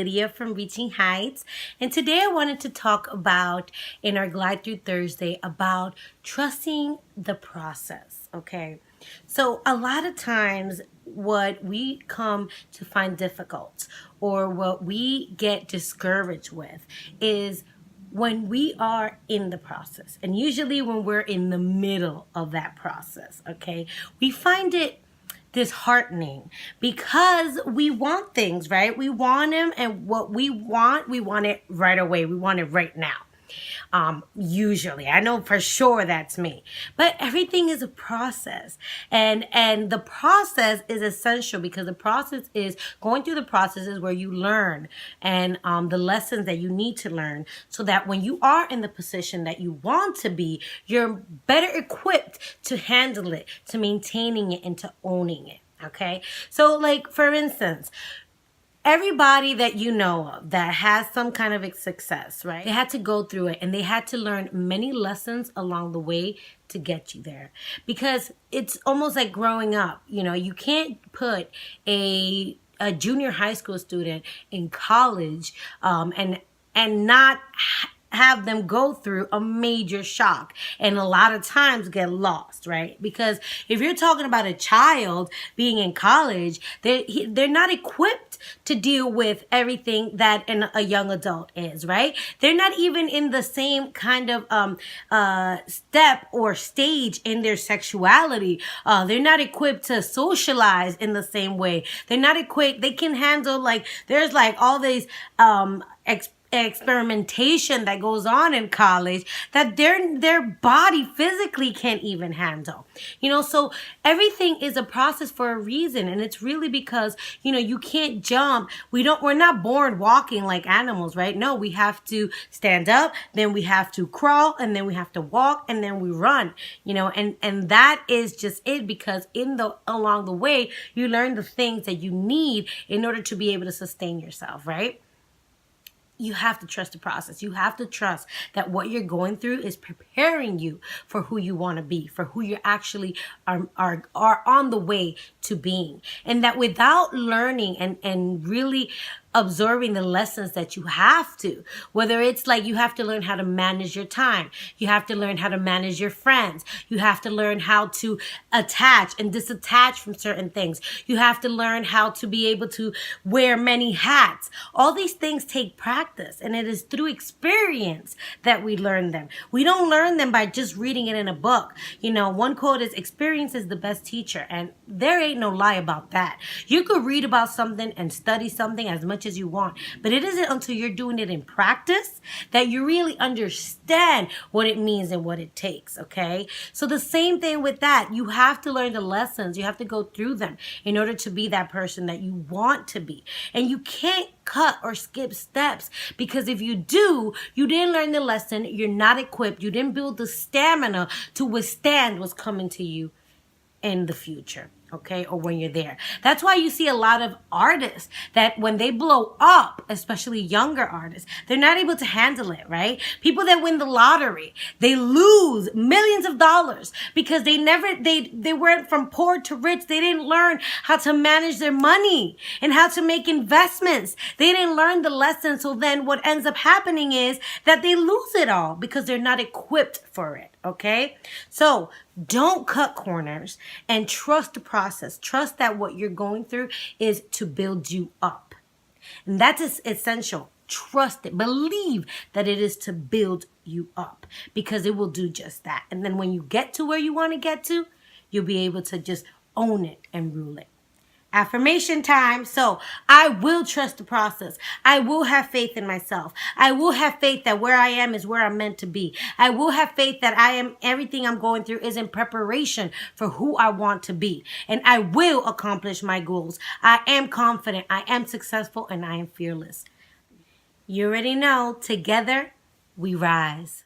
Lydia from Reaching Heights, and today I wanted to talk about, in our Glide Through Thursday, about trusting the process, okay? So a lot of times what we come to find difficult or what we get discouraged with is when we are in the process, and usually when we're in the middle of that process, okay, we find it disheartening because we want things, right? We want them, and what we want it right away. We want it right now. Usually, I know for sure that's me, but everything is a process, and the process is essential because the process is going through the processes where you learn and the lessons that you need to learn, so that when you are in the position that you want to be, you're better equipped to handle it, to maintaining it, and to owning it. Okay, so like for instance, everybody that you know of that has some kind of success, right? They had to go through it, and they had to learn many lessons along the way to get you there. Because it's almost like growing up. You know, you can't put a junior high school student in college and not have them go through a major shock and a lot of times get lost, right? Because if you're talking about a child being in college, they're not equipped to deal with everything that a young adult is, right? They're not even in the same kind of step or stage in their sexuality. They're not equipped to socialize in the same way. They're not equipped. They can handle, like, there's like all these experimentation that goes on in college that their body physically can't even handle. You know, so everything is a process for a reason, and it's really because, you know, you can't jump. We're not born walking like animals, right? No, we have to stand up, then we have to crawl, and then we have to walk, and then we run, you know, and that is just it, because along the way you learn the things that you need in order to be able to sustain yourself, right? You have to trust the process. You have to trust that what you're going through is preparing you for who you want to be, for who you actually are on the way to being. And that without learning and really absorbing the lessons that you have to, whether it's like you have to learn how to manage your time, you have to learn how to manage your friends, you have to learn how to attach and disattach from certain things, you have to learn how to be able to wear many hats. All these things take practice, and it is through experience that we learn them. We don't learn them by just reading it in a book. You know, one quote is, experience is the best teacher, and there ain't no lie about that. You could read about something and study something as much as you want, but it isn't until you're doing it in practice that you really understand what it means and what it takes. Okay, so the same thing with that. You have to learn the lessons. You have to go through them in order to be that person that you want to be, and you can't cut or skip steps, because if you do, you didn't learn the lesson, you're not equipped, you didn't build the stamina to withstand what's coming to you in the future. Okay, or when you're there. That's why you see a lot of artists that when they blow up, especially younger artists, they're not able to handle it, right? People that win the lottery, they lose millions of dollars because they went from poor to rich. They didn't learn how to manage their money and how to make investments. They didn't learn the lesson. So then what ends up happening is that they lose it all because they're not equipped for it. Okay, so don't cut corners and trust the process. Trust that what you're going through is to build you up. And that is essential. Trust it. Believe that it is to build you up, because it will do just that. And then when you get to where you want to get to, you'll be able to just own it and rule it. Affirmation time. So I will trust the process. I will have faith in myself. I will have faith that where I am is where I'm meant to be. I will have faith that everything I'm going through is in preparation for who I want to be. And I will accomplish my goals. I am confident. I am successful, and I am fearless. You already know, together we rise.